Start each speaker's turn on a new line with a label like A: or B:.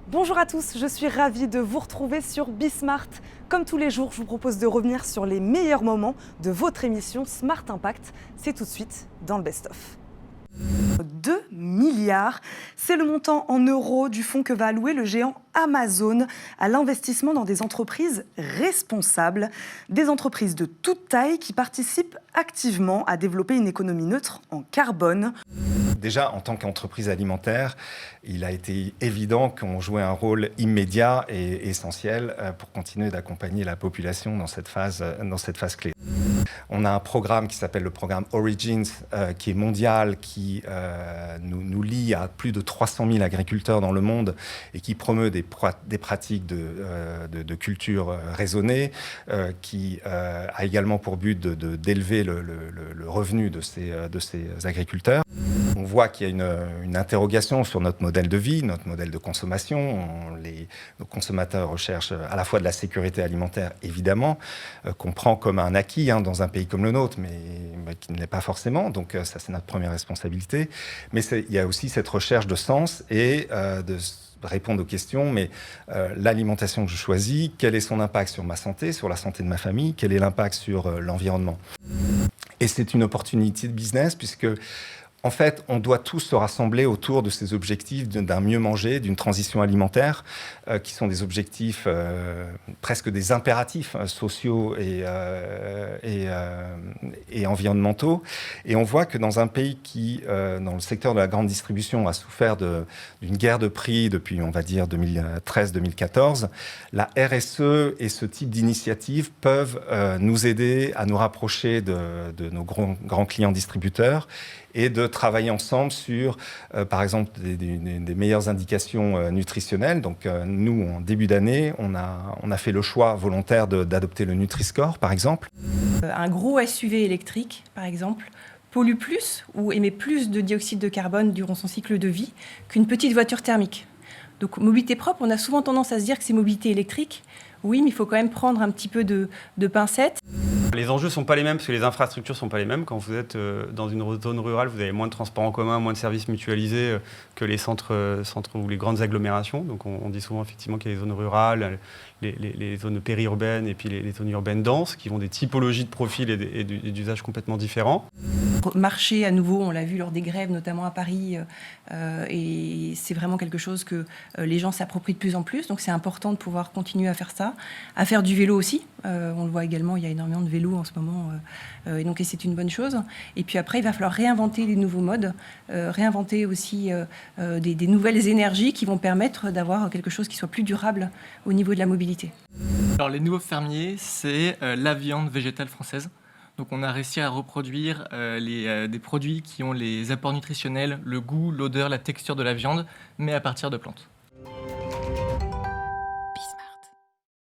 A: Bonjour à tous, je suis ravie de vous retrouver sur Bismart. Comme tous les jours, je vous propose de revenir sur les meilleurs moments de votre émission Smart Impact. C'est tout de suite dans le best-of. 2 milliards, c'est le montant en euros du fonds que va allouer le géant Amazon à l'investissement dans des entreprises responsables, des entreprises de toute taille qui participent activement à développer une économie neutre en carbone.
B: Déjà, en tant qu'entreprise alimentaire, il a été évident qu'on jouait un rôle immédiat et essentiel pour continuer d'accompagner la population dans cette phase clé. On a un programme qui s'appelle le programme Origins, qui est mondial, qui nous lie à plus de 300 000 agriculteurs dans le monde et qui promeut des pratiques de culture raisonnées, qui a également pour but d'élever le revenu de ces agriculteurs. On voit qu'il y a une interrogation sur notre modèle de vie, notre modèle de consommation. Nos consommateurs recherchent à la fois de la sécurité alimentaire, évidemment, qu'on prend comme un acquis dans un pays comme le nôtre, mais qui ne l'est pas forcément. Donc ça, c'est notre première responsabilité. Mais il y a aussi cette recherche de sens et de répondre aux questions, mais l'alimentation que je choisis, quel est son impact sur ma santé, sur la santé de ma famille, quel est l'impact sur l'environnement. Et c'est une opportunité de business puisque en fait, on doit tous se rassembler autour de ces objectifs d'un mieux manger, d'une transition alimentaire, qui sont des objectifs presque des impératifs sociaux et environnementaux. Et on voit que dans un pays qui, dans le secteur de la grande distribution, a souffert d'une guerre de prix depuis, on va dire, 2013-2014, la RSE et ce type d'initiatives peuvent nous aider à nous rapprocher de nos grands clients distributeurs et de travailler ensemble sur, par exemple, des meilleures indications nutritionnelles. Donc, nous, en début d'année, on a fait le choix volontaire d'adopter le Nutri-Score, par exemple.
C: Un gros SUV électrique, par exemple, pollue plus ou émet plus de dioxyde de carbone durant son cycle de vie qu'une petite voiture thermique. Donc, mobilité propre, on a souvent tendance à se dire que c'est mobilité électrique. Oui, mais il faut quand même prendre un petit peu de pincettes.
D: Les enjeux ne sont pas les mêmes parce que les infrastructures ne sont pas les mêmes. Quand vous êtes dans une zone rurale, vous avez moins de transports en commun, moins de services mutualisés que les centres ou les grandes agglomérations. Donc on dit souvent effectivement qu'il y a les zones rurales, les zones périurbaines et puis les zones urbaines denses qui ont des typologies de profils et d'usages complètement différents.
C: Marcher à nouveau, on l'a vu lors des grèves, notamment à Paris, et c'est vraiment quelque chose que les gens s'approprient de plus en plus. Donc c'est important de pouvoir continuer à faire ça, à faire du vélo aussi. On le voit également, il y a énormément de vélos en ce moment, et c'est une bonne chose. Et puis après, il va falloir réinventer des nouveaux modes, réinventer aussi des nouvelles énergies qui vont permettre d'avoir quelque chose qui soit plus durable au niveau de la mobilité.
E: Alors les nouveaux fermiers, c'est la viande végétale française. Donc on a réussi à reproduire des produits qui ont les apports nutritionnels, le goût, l'odeur, la texture de la viande, mais à partir de plantes.